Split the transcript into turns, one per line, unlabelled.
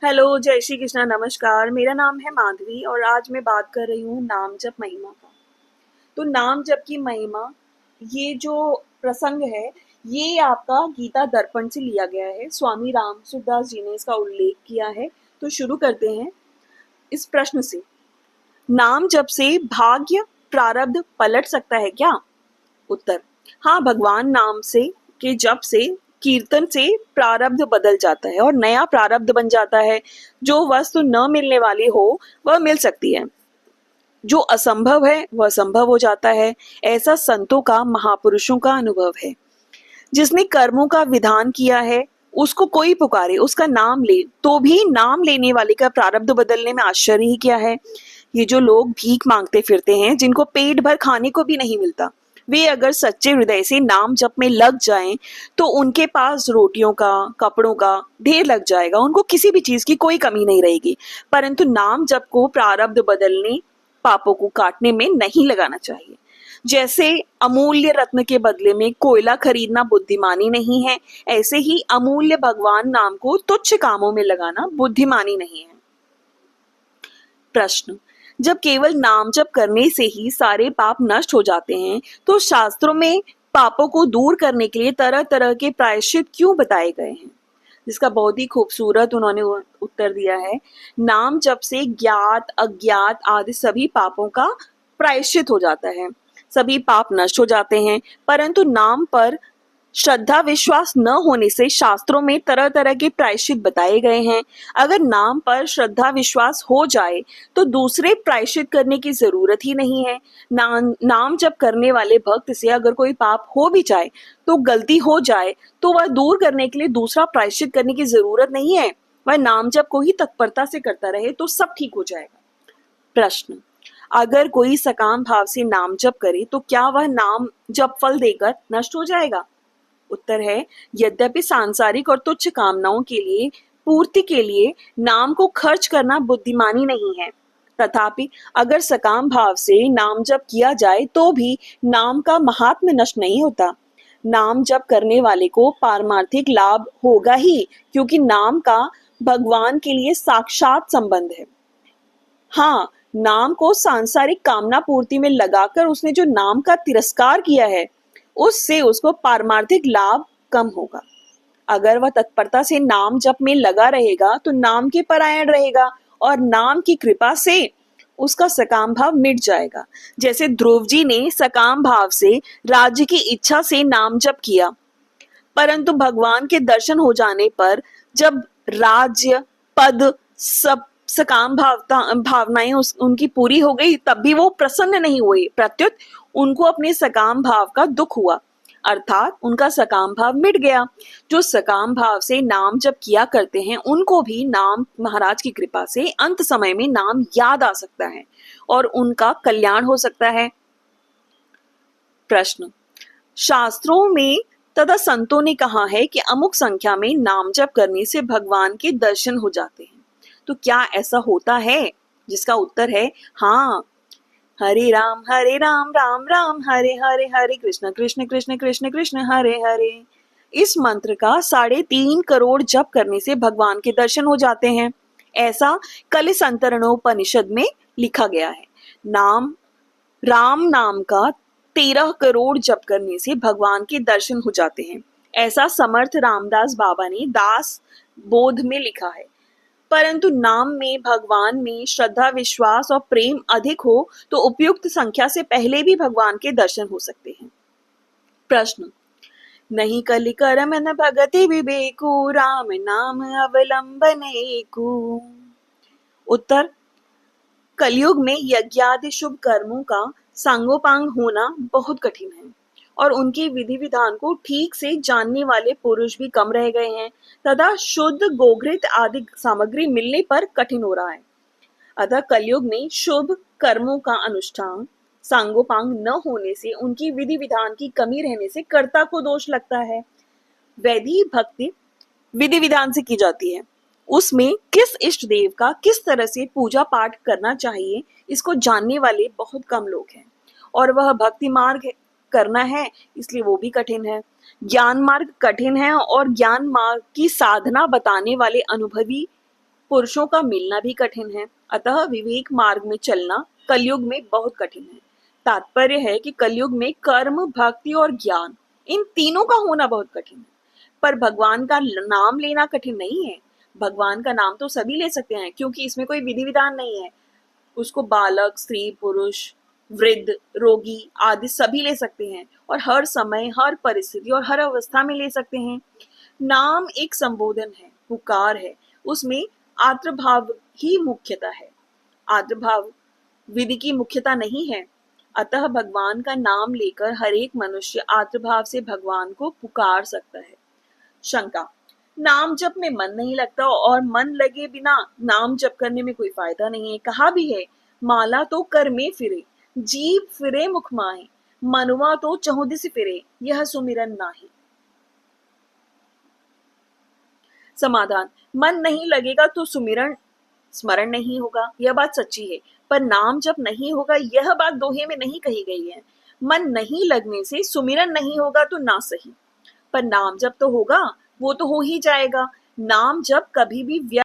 Hello, जय श्री कृष्णा, नमस्कार। मेरा नाम है माधवी और आज मैं बात कर रही हूँ नाम जप महिमा का। तो नाम जप की महिमा, ये जो प्रसंग है, ये आपका गीता दर्पण से लिया गया है। स्वामी राम सुखदास जी ने इसका उल्लेख किया है। तो शुरू करते हैं इस प्रश्न से। नाम जप से भाग्य प्रारब्ध पलट सकता है क्या? उत्तर: हाँ, भगवान नाम से के जप से, कीर्तन से प्रारब्ध बदल जाता है और नया प्रारब्ध बन जाता है। जो वस्तु न मिलने वाली हो वह मिल सकती है, जो असंभव है वह संभव हो जाता है। ऐसा संतों का, महापुरुषों का अनुभव है। जिसने कर्मों का विधान किया है, उसको कोई पुकारे, उसका नाम ले, तो भी नाम लेने वाले का प्रारब्ध बदलने में आश्चर्य ही क्या है। ये जो लोग भीख मांगते फिरते हैं, जिनको पेट भर खाने को भी नहीं मिलता, वे अगर सच्चे हृदय से नाम जप में लग जाएं, तो उनके पास रोटियों का, कपड़ों का ढेर लग जाएगा। उनको किसी भी चीज की कोई कमी नहीं रहेगी। परंतु नाम जप को प्रारब्ध बदलने, पापों को काटने में नहीं लगाना चाहिए। जैसे अमूल्य रत्न के बदले में कोयला खरीदना बुद्धिमानी नहीं है, ऐसे ही अमूल्य भगवान नाम को तुच्छ कामों में लगाना बुद्धिमानी नहीं है। प्रश्न: जब केवल नाम जप करने से ही सारे पाप नष्ट हो जाते हैं, तो शास्त्रों में पापों को दूर करने के लिए तरह तरह के प्रायश्चित क्यों बताए गए हैं? जिसका बहुत ही खूबसूरत उन्होंने उत्तर दिया है। नाम जप से ज्ञात अज्ञात आदि सभी पापों का प्रायश्चित हो जाता है, सभी पाप नष्ट हो जाते हैं। परंतु नाम पर श्रद्धा विश्वास न होने से शास्त्रों में तरह तरह के प्रायश्चित बताए गए हैं। अगर नाम पर श्रद्धा विश्वास हो जाए तो दूसरे प्रायश्चित करने की जरूरत ही नहीं है। नाम जप करने वाले भक्त से अगर कोई पाप हो भी जाए, तो गलती हो जाए, तो वह दूर करने के लिए दूसरा प्रायश्चित करने की जरूरत नहीं है। वह नाम जप को ही तत्परता से करता रहे तो सब ठीक हो जाएगा। प्रश्न: अगर कोई सकाम भाव से नाम जप करे तो क्या वह नाम जप फल देकर नष्ट हो जाएगा? उत्तर है, यद्यपि सांसारिक और तुच्छ कामनाओं के लिए पूर्ति के लिए नाम को खर्च करना बुद्धिमानी नहीं है, तथापि अगर सकाम भाव से नाम जप किया जाए तो भी नाम का महात्म्य नष्ट नहीं होता। नाम जप करने वाले को पारमार्थिक लाभ होगा ही, क्योंकि नाम का भगवान के लिए साक्षात संबंध है। हाँ, नाम को सांसारिक कामना पूर्ति में लगाकर उसने जो नाम का तिरस्कार किया है, उससे उसको पारमार्थिक लाभ कम होगा। अगर वह तत्परता से नाम जप में लगा रहेगा तो नाम के परायण रहेगा और नाम की कृपा से उसका सकाम भाव मिट जाएगा। जैसे ध्रुव जी ने सकाम भाव से राज्य की इच्छा से नाम जप किया, परंतु भगवान के दर्शन हो जाने पर जब राज्य, पद, सब सकाम भावनाएं उनकी पूरी हो गई, तब भी वो प्रसन्न नहीं हुए। प्रत्युत उनको अपने सकाम भाव का दुख हुआ, अर्थात उनका सकाम भाव मिट गया। जो सकाम भाव से नाम जप किया करते हैं, उनको भी नाम महाराज की कृपा से अंत समय में नाम याद आ सकता है और उनका कल्याण हो सकता है। प्रश्न: शास्त्रों में तथा संतों ने कहा है कि अमुक संख्या में नाम जप करने से भगवान के दर्शन हो जाते हैं, तो क्या ऐसा होता है? जिसका उत्तर है हाँ। हरे राम राम राम हरे हरे, हरे कृष्ण कृष्ण कृष्ण कृष्ण कृष्ण हरे हरे। इस मंत्र का 3.5 करोड़ जप करने से भगवान के दर्शन हो जाते हैं। ऐसा कलिसंतरणोपनिषद में लिखा गया है। राम नाम का 13 करोड़ जप करने से भगवान के दर्शन हो जाते हैं। ऐसा समर्थ रामदास बाबा ने दास बोध में लिखा है। परंतु नाम में, भगवान में श्रद्धा विश्वास और प्रेम अधिक हो तो उपयुक्त संख्या से पहले भी भगवान के दर्शन हो सकते हैं। प्रश्न: नहीं कलि करम न भगति विवेकु, राम नाम अवलंबन एकु। उत्तर: कलयुग में यज्ञादि शुभ कर्मों का सांगोपांग होना बहुत कठिन है और उनके विधि विधान को ठीक से जानने वाले पुरुष भी कम रह गए हैं तथा शुद्ध गोघृत आदि सामग्री मिलने पर कठिन हो रहा है। अतः कलयुग में शुभ कर्मों का अनुष्ठान सांगोपांग न होने से, उनकी विधि विधान की कमी रहने से कर्ता को दोष लगता है। वैदिक भक्ति विधि विधान से की जाती है, उसमें किस इष्ट देव का किस तरह से पूजा पाठ करना चाहिए, इसको जानने वाले बहुत कम लोग हैं और वह भक्ति मार्ग करना है, इसलिए वो भी कठिन है। ज्ञान मार्ग कठिन है और ज्ञान मार्ग की साधना बताने वाले अनुभवी पुरुषों का मिलना भी कठिन है, अतः विवेक मार्ग में चलना कलयुग में बहुत कठिन है। तात्पर्य है कि कलयुग में कर्म, भक्ति और ज्ञान, इन तीनों का होना बहुत कठिन है। पर भगवान का नाम लेना कठिन नहीं है। भगवान का नाम तो सभी ले सकते हैं, क्योंकि इसमें कोई विधि विधान नहीं है। उसको बालक, स्त्री, पुरुष, वृद्ध, रोगी आदि सभी ले सकते हैं, और हर समय, हर परिस्थिति और हर अवस्था में ले सकते हैं। नाम एक संबोधन है, पुकार है, उसमें आर्तभाव ही मुख्यता है। आर्तभाव विधि की मुख्यता नहीं है। अतः भगवान का नाम लेकर हर एक मनुष्य आर्तभाव से भगवान को पुकार सकता है। शंका: नाम जप में मन नहीं लगता, और मन लगे बिना नाम जप करने में कोई फायदा नहीं है। कहा भी है, माला तो कर में फिरे, जीव फिरे मुख माहे, मनुआ तो चहुदिस फिरे, यह सुमिरन नाही। समाधान: मन नहीं लगेगा तो सुमिरन स्मरण नहीं होगा, यह बात सच्ची है। पर नाम जप नहीं होगा, यह बात दोहे में नहीं कही गई है। मन नहीं लगने से सुमिरन नहीं होगा तो ना सही, पर नाम जप तो होगा, वो तो हो ही जाएगा। नाम जप कभी भी